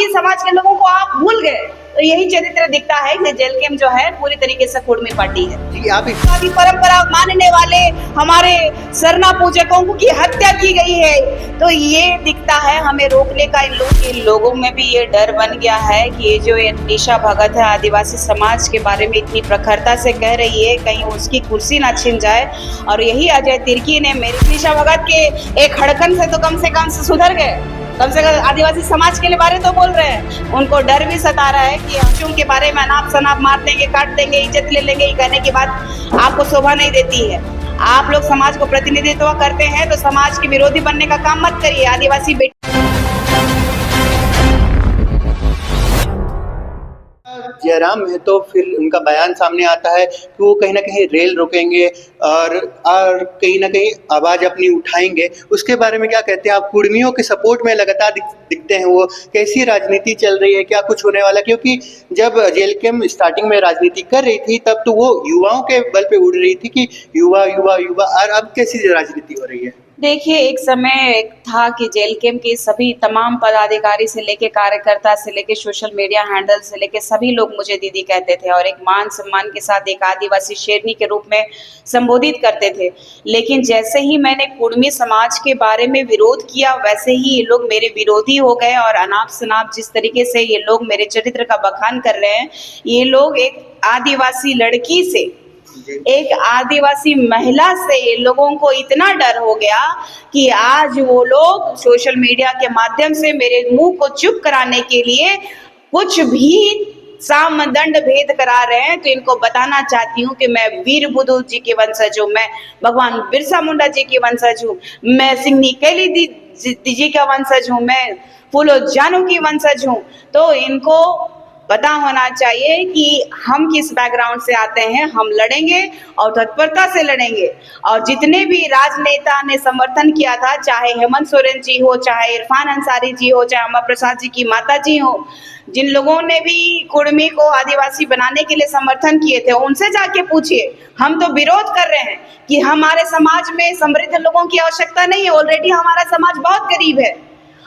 बाकी समाज के लोगों को आप भूल गए। तो यही चरित्र दिखता है कि जेल कैंप जो है पूरी तरीके से कुर्मी पार्टी है। जी, आप आदि परंपरा मानने वाले हमारे सरना पूजकों की हत्या की गई है। तो ये दिखता है हमें रोकने का इन लोगों में भी ये डर बन गया है कि ये जो ये निशा भगत है आदिवासी समाज के बारे में इतनी प्रखरता से कह रही है, कहीं उसकी कुर्सी ना छिन जाए। और यही अजय तिर्की ने मेरी निशा भगत के एक हड़कन से तो कम से कम सुधर गए, कम से कम आदिवासी समाज के लिए बारे तो बोल रहे हैं। उनको डर भी सता रहा है कि हम के बारे में अनाप शनाप मार देंगे, काट देंगे, इज्जत ले लेंगे। ये कहने की बात आपको शोभा नहीं देती है। आप लोग समाज को प्रतिनिधित्व करते हैं तो समाज के विरोधी बनने का काम मत करिए। आदिवासी जयराम है तो फिर उनका बयान सामने आता है कि वो कहीं ना कहीं रेल रोकेंगे और कहीं ना कहीं आवाज अपनी उठाएंगे। उसके बारे में क्या कहते हैं आप? कुर्मियों के सपोर्ट में लगातार दिखते हैं वो। कैसी राजनीति चल रही है, क्या कुछ होने वाला? क्योंकि जब जेल कैंप स्टार्टिंग में राजनीति कर रही थी तब तो वो युवाओं के बल पे उड़ रही थी कि युवा युवा युवा, और अब कैसी राजनीति हो रही है? देखिए, एक समय था कि जेल कैंप के सभी तमाम पदाधिकारी से लेके कार्यकर्ता से लेके सोशल मीडिया हैंडल से लेके सभी लोग मुझे दीदी कहते थे और एक मान सम्मान के साथ एक आदिवासी शेरनी के रूप में संबोधित करते थे। लेकिन जैसे ही मैंने कुर्मी समाज के बारे में विरोध किया वैसे ही ये लोग मेरे विरोधी हो गए और अनाप शनाप जिस तरीके से ये लोग मेरे चरित्र का बखान कर रहे हैं। ये लोग एक आदिवासी लड़की से, एक आदिवासी महिला से ये लोगों को इतना डर हो गया कि आज वो लोग सोशल मीडिया के माध्यम से मेरे मुंह को चुप कराने के लिए कुछ भी साम दंड भेद करा रहे हैं। तो इनको बताना चाहती हूँ कि मैं वीर बुद्धू जी के वंशज हूँ, मैं भगवान बिरसा मुंडा जी के वंशज हूँ, मैं सिंगनी कैली जी का वंशज हूँ, मैं फूलो जानू की वंशज हूँ। तो इनको पता होना चाहिए कि हम किस बैकग्राउंड से आते हैं। हम लड़ेंगे और तत्परता से लड़ेंगे। और जितने भी राजनेता ने समर्थन किया था, चाहे हेमंत सोरेन जी हो, चाहे इरफान अंसारी जी हो, चाहे अमर प्रसाद जी की माता जी हो, जिन लोगों ने भी कुर्मी को आदिवासी बनाने के लिए समर्थन किए थे, उनसे जाके पूछिए। हम तो विरोध कर रहे हैं कि हमारे समाज में समृद्ध लोगों की आवश्यकता नहीं है। ऑलरेडी हमारा समाज बहुत गरीब है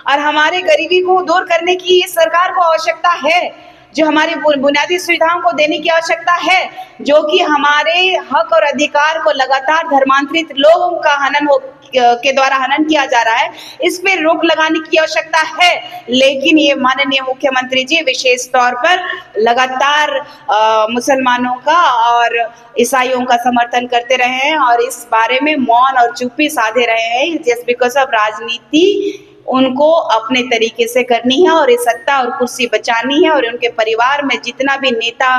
और हमारे गरीबी को दूर करने की इस सरकार को आवश्यकता है। जो हमारी बुनियादी सुविधाओं को देने की आवश्यकता है, जो कि हमारे हक और अधिकार को लगातार धर्मांतरित लोगों का के द्वारा हनन किया जा रहा है, इस पे रोक लगाने की आवश्यकता है। लेकिन ये माननीय मुख्यमंत्री जी विशेष तौर पर लगातार मुसलमानों का और ईसाइयों का समर्थन करते रहे हैं और इस बारे में मौन और चुप्पी साधे रहे हैं। जस्ट बिकॉज ऑफ राजनीति उनको अपने तरीके से करनी है और ये सत्ता और कुर्सी बचानी है और उनके परिवार में जितना भी नेता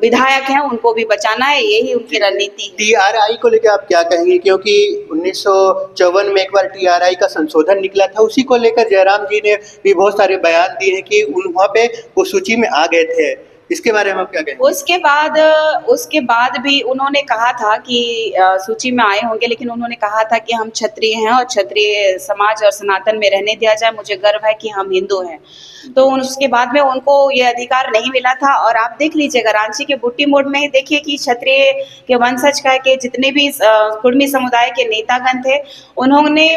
विधायक हैं उनको भी बचाना है। यही उनकी रणनीति है। टीआरआई को लेकर आप क्या कहेंगे? क्योंकि 1954 में एक बार टीआरआई का संशोधन निकला था, उसी को लेकर जयराम जी ने भी बहुत सारे बयान दिए हैं कि वहाँ पे वो सूची में आ गए थे। इसके बारे में आप क्या कहेंगे? उसके बाद भी उन्होंने कहा था कि सूची में आए होंगे, लेकिन उन्होंने कहा था कि हम क्षत्रिय हैं और क्षत्रिय समाज और सनातन में रहने दिया जाए। मुझे गर्व है कि हम हिंदू हैं। तो उसके बाद में उनको ये अधिकार नहीं मिला था। और आप देख लीजिएगा, रांची के बुट्टी मोड़ में ही देखिए कि क्षत्रिय के वंशज का के जितने भी कुर्मी समुदाय के नेतागण थे, उन्होंने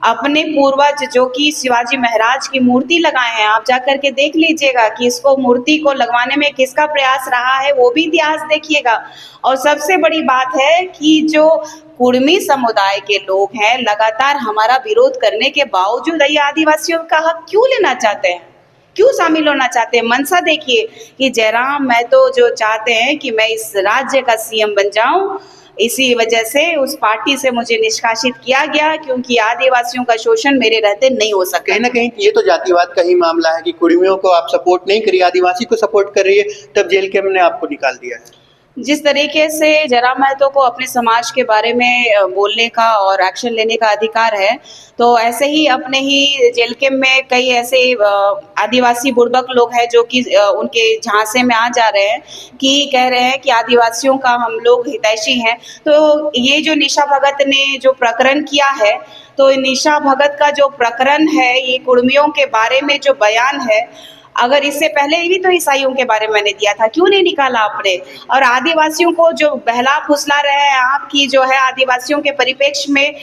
अपने पूर्वज जो कि शिवाजी महाराज की मूर्ति लगाए हैं। आप जाकर के देख लीजिएगा कि इसको मूर्ति को लगवाने में किसका प्रयास रहा है, वो भी इतिहास देखिएगा। और सबसे बड़ी बात है कि जो कुर्मी समुदाय के लोग हैं, लगातार हमारा विरोध करने के बावजूद ये आदिवासियों का हक क्यों लेना चाहते हैं, क्यों शामिल होना चाहते हैं? मनसा देखिए कि जयराम महतो जो चाहते हैं कि मैं इस राज्य का सीएम बन जाऊं, इसी वजह से उस पार्टी से मुझे निष्कासित किया गया, क्योंकि आदिवासियों का शोषण मेरे रहते नहीं हो सके। कहीं ना कहीं ये तो जातिवाद का ही मामला है कि कुर्मियों को आप सपोर्ट नहीं करिए, आदिवासी को सपोर्ट कर रही है, तब जेल कैंप ने आपको निकाल दिया है। जिस तरीके से जयराम महतो को अपने समाज के बारे में बोलने का और एक्शन लेने का अधिकार है, तो ऐसे ही अपने ही जेल कैंप में कई ऐसे आदिवासी बुड़बक लोग हैं जो कि उनके झांसे में आ जा रहे हैं कि कह रहे हैं कि आदिवासियों का हम लोग हितैषी हैं। तो ये जो निशा भगत ने जो प्रकरण किया है, तो निशा भगत का जो प्रकरण है, ये कुर्मियों के बारे में जो बयान है, अगर इससे पहले भी तो ईसाइयों के बारे में मैंने दिया था, क्यों नहीं निकाला आपने? और आदिवासियों को जो बहला फुसला रहे हैं आपकी जो है आदिवासियों के परिप्रेक्ष्य में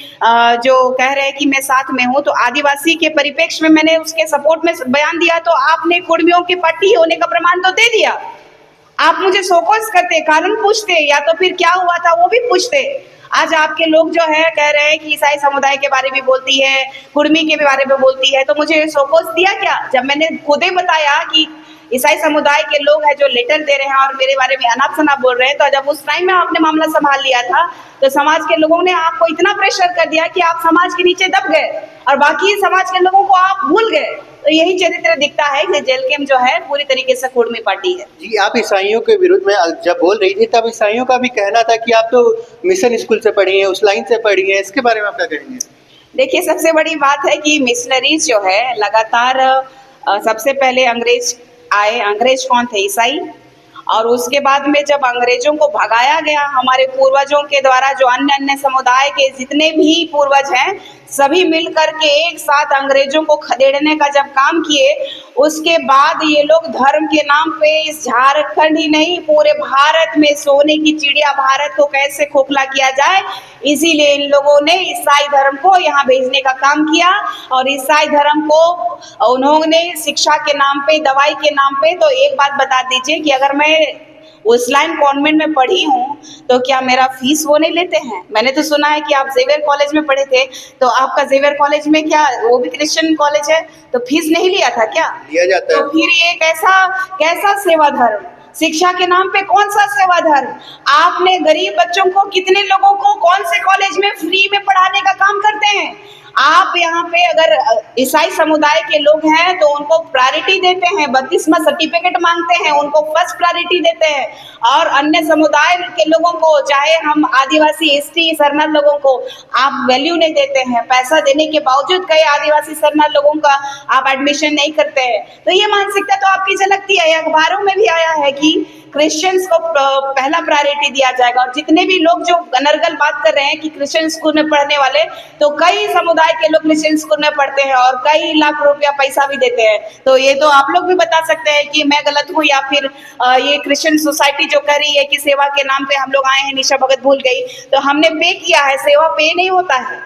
जो कह रहे हैं कि मैं साथ में हूं, तो आदिवासी के परिप्रेक्ष्य में मैंने उसके सपोर्ट में बयान दिया, तो आपने कुर्मियों की पट्टी होने का प्रमाण तो दे दिया। आप मुझे शोकॉज करते, कारण पूछते, या तो फिर क्या हुआ था वो भी पूछते। आज आपके लोग जो है कह रहे हैं कि ईसाई समुदाय के बारे में बोलती है, कुर्मी के बारे में बोलती है, तो मुझे शोकॉज दिया क्या? जब मैंने खुद ही बताया कि ईसाई समुदाय के लोग हैं जो लेटर दे रहे हैं और मेरे बारे में अनाप शनाप बोल रहे हैं, तो जब उस टाइम में आपने मामला संभाल लिया था तो समाज के लोगों ने आपको इतना प्रेशर कर दिया कि आप समाज के नीचे दब गए और बाकी समाज के लोगों को आप भूल गए। तो यही चरित्र दिखता है कि जेल कैंप जो है पूरी तरीके से कुर्मी पार्टी है। जी, आप ईसाइयों के विरुद्ध में जब बोल रही थी तब ईसाइयों का भी कहना था कि आप तो मिशन स्कूल से पढ़ी हैं, उस लाइन से पढ़ी हैं, इसके बारे में आप क्या कहेंगे? देखिए, सबसे बड़ी बात है कि मिशनरीज जो है लगातार सबसे पहले अंग्रेज आए। अंग्रेज कौन थे? ईसाई। और उसके बाद में जब अंग्रेजों को भगाया गया हमारे पूर्वजों के द्वारा, जो अन्य अन्य समुदाय के जितने भी पूर्वज हैं सभी मिलकर के एक साथ अंग्रेजों को खदेड़ने का जब काम किए, उसके बाद ये लोग धर्म के नाम पे इस झारखंड ही नहीं पूरे भारत में सोने की चिड़िया भारत को कैसे खोखला किया जाए, इसीलिए इन लोगों ने ईसाई धर्म को यहाँ भेजने का काम किया। और ईसाई धर्म को उन्होंने शिक्षा के नाम पे, दवाई के नाम पे, तो एक बात बता दीजिए कि अगर मैं उस लाइन कॉन्वेंट में पढ़ी हूँ तो क्या मेरा फीस वो नहीं लेते हैं? मैंने तो सुना है कि आप जेवियर कॉलेज में पढ़े थे, तो आपका जेवियर कॉलेज में क्या वो भी क्रिश्चियन कॉलेज है, तो फीस नहीं लिया था क्या? लिया जाता है। तो फिर ये कैसा सेवा धर्म? शिक्षा के नाम पे कौन सा सेवा धर्म? आपने गरीब बच्चों को, कितने लोगों को कौन से कॉलेज में फ्री में पढ़ाने का काम करते हैं आप? यहाँ पे अगर ईसाई समुदाय के लोग हैं तो उनको प्रायोरिटी देते हैं, बपतिस्मा सर्टिफिकेट मांगते हैं, उनको फर्स्ट प्रायोरिटी देते हैं। और अन्य समुदाय के लोगों को, चाहे हम आदिवासी, एसटी, शरणार्थ लोगों को आप वैल्यू नहीं देते हैं। पैसा देने के बावजूद कई आदिवासी शरणार्थ लोगों का आप एडमिशन नहीं करते हैं। तो ये मानसिकता तो आपकी झलकती है। अखबारों में भी आया है कि क्रिश्चियंस को पहला प्रायोरिटी दिया जाएगा। और जितने भी लोग जो अनर्गल बात कर रहे हैं कि क्रिश्चियन स्कूल में पढ़ने वाले, तो कई समुदाय के लोग क्रिश्चियन स्कूल में पढ़ते हैं और कई लाख रुपया पैसा भी देते हैं। तो ये तो आप लोग भी बता सकते हैं कि मैं गलत हूँ या फिर ये क्रिश्चियन सोसाइटी जो कह रही है कि सेवा के नाम पे हम लोग आए हैं, निशा भगत भूल गई, तो हमने पे किया है। सेवा पे नहीं होता है,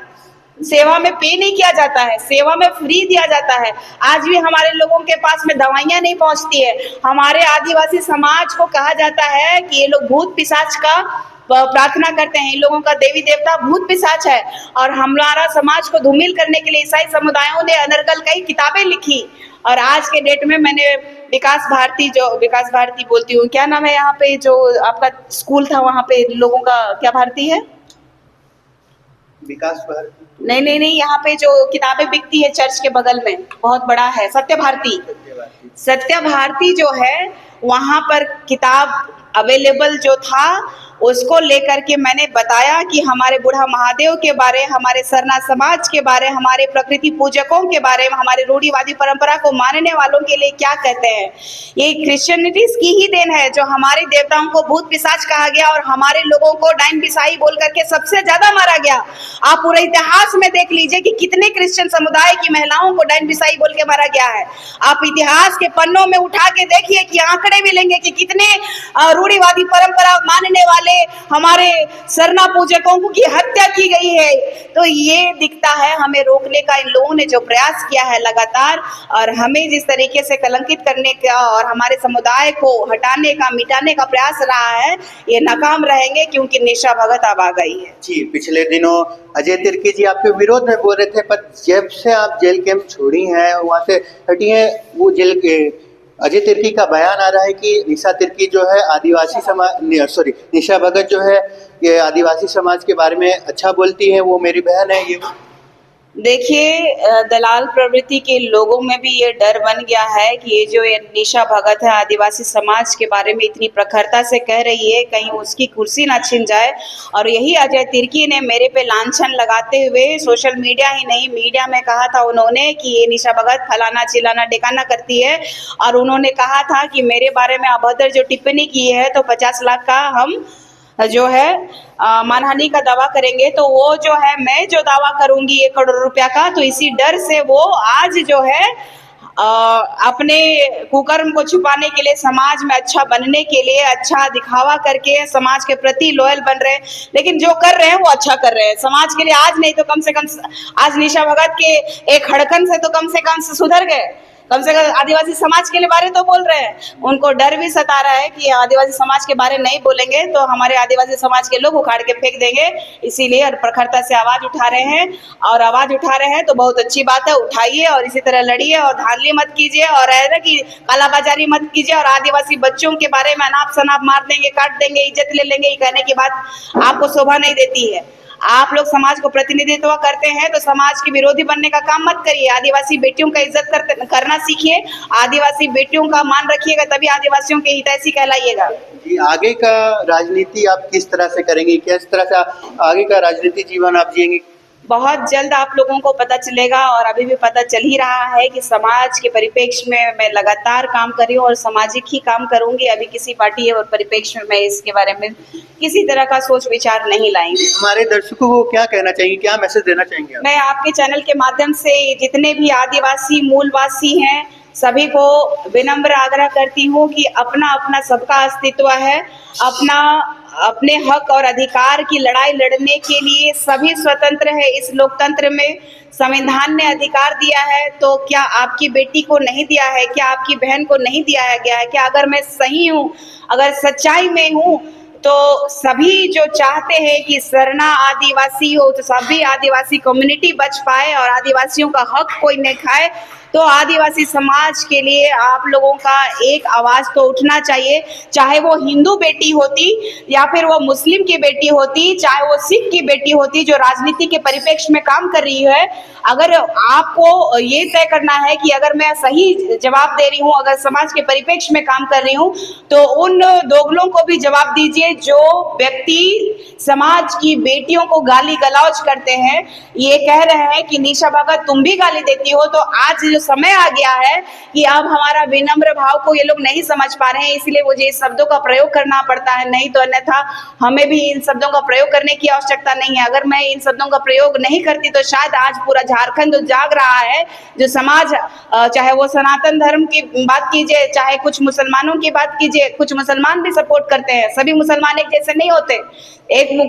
सेवा में पे नहीं किया जाता है, सेवा में फ्री दिया जाता है। आज भी हमारे लोगों के पास में दवाइयाँ नहीं पहुंचती है। हमारे आदिवासी समाज को कहा जाता है कि ये लोग भूत पिशाच का प्रार्थना करते हैं, इन लोगों का देवी देवता भूत पिशाच है। और हमारा समाज को धूमिल करने के लिए ईसाई समुदायों ने अनर्गल कई किताबें लिखी। और आज के डेट में मैंने विकास भारती बोलती हूँ, क्या नाम है यहाँ पे जो आपका स्कूल था वहाँ पे लोगों का, क्या भारती है? विकास भारती? नहीं, यहाँ पे जो किताबें बिकती है चर्च के बगल में, बहुत बड़ा है, सत्य भारती जो है, वहां पर किताब अवेलेबल जो था उसको लेकर के मैंने बताया कि हमारे बूढ़ा महादेव के बारे, हमारे सरना समाज के बारे, हमारे प्रकृति पूजकों के बारे में, हमारे रूढ़िवादी परंपरा को मानने वालों के लिए क्या कहते हैं। ये क्रिश्चियनिटीज की ही देन है जो हमारे देवताओं को भूत पिशाच कहा गया और हमारे लोगों को डाइन पिसाई बोल करके सबसे ज्यादा मारा गया। आप पूरे इतिहास में देख लीजिए कि कितने क्रिश्चियन समुदाय की महिलाओं को डाइन पिसाई बोल के मारा गया है। आप इतिहास के पन्नों में उठा के देखिए कि आंकड़े मिलेंगे कि कितने रूढ़िवादी परंपरा मानने वाले हमारे सरना पूजकों की हत्या की गई है। तो ये दिखता है हमें रोकने का इन लोगों ने जो प्रयास किया है लगातार, और हमें जिस तरीके से कलंकित करने का और हमारे समुदाय को हटाने का, मिटाने का प्रयास रहा है, ये नाकाम रहेंगे क्योंकि निशा भगत अब आ गई है। जी, पिछले दिनों अजय तिर्की जी आपके विरोध में बोल रहे थे, पर जब से आप जेल कैंप छोड़ी हैं, वहाँ से हटी हैं, वो जेल के अजय तिर्की का बयान आ रहा है कि निशा तिर्की जो है आदिवासी समाज, निशा भगत जो है ये आदिवासी समाज के बारे में अच्छा बोलती है, वो मेरी बहन है। ये देखिए, दलाल प्रवृत्ति के लोगों में भी ये डर बन गया है कि ये जो निशा भगत है आदिवासी समाज के बारे में इतनी प्रखरता से कह रही है, कहीं उसकी कुर्सी ना छिन जाए। और यही अजय तिर्की ने मेरे पे लांछन लगाते हुए सोशल मीडिया ही नहीं, मीडिया में कहा था उन्होंने कि ये निशा भगत फलाना चिलाना ढिकाना करती है। और उन्होंने कहा था कि मेरे बारे में अभद्र जो टिप्पणी की है तो 50 लाख का हम जो है मानहानि का दावा करेंगे। तो वो जो है, मैं जो दावा करूंगी 1 करोड़ रुपया का, तो इसी डर से वो आज जो है अपने कुकर्म को छुपाने के लिए, समाज में अच्छा बनने के लिए, अच्छा दिखावा करके समाज के प्रति लॉयल बन रहे हैं। लेकिन जो कर रहे हैं वो अच्छा कर रहे हैं समाज के लिए। आज नहीं तो कम से कम आज निशा भगत के एक हड़कन से तो कम से कम सुधर गए। कम से कम आदिवासी समाज के लिए बारे तो बोल रहे हैं। उनको डर भी सता रहा है कि आदिवासी समाज के बारे नहीं बोलेंगे तो हमारे आदिवासी समाज के लोग उखाड़ के फेंक देंगे, इसीलिए और प्रखरता से आवाज उठा रहे हैं। और आवाज उठा रहे हैं तो बहुत अच्छी बात है, उठाइए और इसी तरह लड़िए और धांधली मत कीजिए और ऐसा कि कालाबाजारी मत कीजिए और आदिवासी बच्चों के बारे में अनाप शनाप मार देंगे, काट देंगे, इज्जत ले लेंगे, ये कहने की बात आपको शोभा नहीं देती है। आप लोग समाज को प्रतिनिधित्व करते हैं तो समाज के विरोधी बनने का काम मत करिए। आदिवासी बेटियों का इज्जत करना सीखिए, आदिवासी बेटियों का मान रखिएगा, तभी आदिवासियों के हितैषी कहलाइएगा। जी, आगे का राजनीति आप किस तरह से करेंगे, किस तरह से आगे का राजनीति जीवन आप जिएंगे? बहुत जल्द आप लोगों को पता चलेगा और अभी भी पता चल ही रहा है कि समाज के परिप्रेक्ष्य में मैं लगातार काम कर रही हूँ और सामाजिक ही काम करूंगी। अभी किसी पार्टी और परिप्रेक्ष्य में मैं इसके बारे में किसी तरह का सोच विचार नहीं लाएंगे। हमारे दर्शकों को क्या कहना चाहिए, क्या मैसेज देना चाहेंगे आप? मैं आपके चैनल के माध्यम से जितने भी आदिवासी मूलवासी हैं सभी को विनम्र आग्रह करती हूँ कि अपना अपना सबका अस्तित्व है, अपने हक और अधिकार की लड़ाई लड़ने के लिए सभी स्वतंत्र है। इस लोकतंत्र में संविधान ने अधिकार दिया है तो क्या आपकी बेटी को नहीं दिया है, क्या आपकी बहन को नहीं दिया गया है? क्या अगर मैं सही हूँ, अगर सच्चाई में हूँ तो सभी जो चाहते हैं कि सरना आदिवासी हो तो सभी आदिवासी कम्युनिटी बच पाए और आदिवासियों का हक कोई नहीं खाए, तो आदिवासी समाज के लिए आप लोगों का एक आवाज तो उठना चाहिए। चाहे वो हिंदू बेटी होती या फिर वो मुस्लिम की बेटी होती, चाहे वो सिख की बेटी होती जो राजनीति के परिप्रेक्ष्य में काम कर रही है, अगर आपको ये तय करना है कि अगर मैं सही जवाब दे रही हूँ, अगर समाज के परिप्रेक्ष्य में काम कर रही हूँ, तो उन दोगलों को भी जवाब दीजिए जो व्यक्ति समाज की बेटियों को गाली गलौज करते हैं। ये कह रहे हैं कि निशा भगत तुम भी गाली देती हो, तो आज जो समय आ गया है कि अब हमारा विनम्र भाव को ये लोग नहीं समझ पा रहे हैं, इसलिए मुझे इस शब्दों का प्रयोग करना पड़ता है। नहीं तो अन्यथा हमें भी इन शब्दों का प्रयोग करने की आवश्यकता नहीं है। अगर मैं इन शब्दों का प्रयोग नहीं करती तो शायद आज पूरा झारखंड जो जाग रहा है, जो समाज, चाहे वो सनातन धर्म की बात कीजिए, चाहे कुछ मुसलमानों की बात कीजिए, कुछ मुसलमान भी सपोर्ट करते हैं, सभी मुसलमान एक जैसे नहीं होते।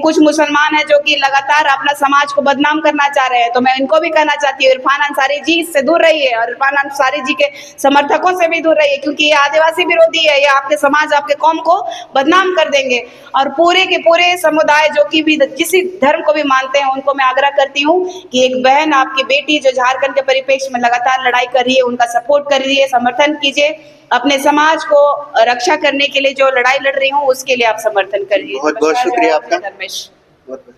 कुछ मुसलमान है जो कि लगातार अपना समाज को बदनाम करना चाह रहे हैं, तो मैं इनको भी कहना चाहती हूँ इरफान अंसारी जी इससे दूर रहिए और इरफान अंसारी जी के समर्थकों से भी दूर रहिए, क्योंकि ये आदिवासी विरोधी है, ये आपके समाज, आपके कौम को बदनाम कर देंगे। और पूरे के पूरे समुदाय जो कि भी किसी धर्म को भी मानते हैं उनको मैं आग्रह करती हूँ कि एक बहन, आपकी बेटी जो झारखंड के परिप्रेक्ष्य में लगातार लड़ाई कर रही है, उनका सपोर्ट करिए, समर्थन कीजिए। अपने समाज को रक्षा करने के लिए जो लड़ाई लड़ रही हूँ उसके लिए आप समर्थन करिए। बहुत बहुत शुक्रिया आपका। रमेश। बहुत बहुत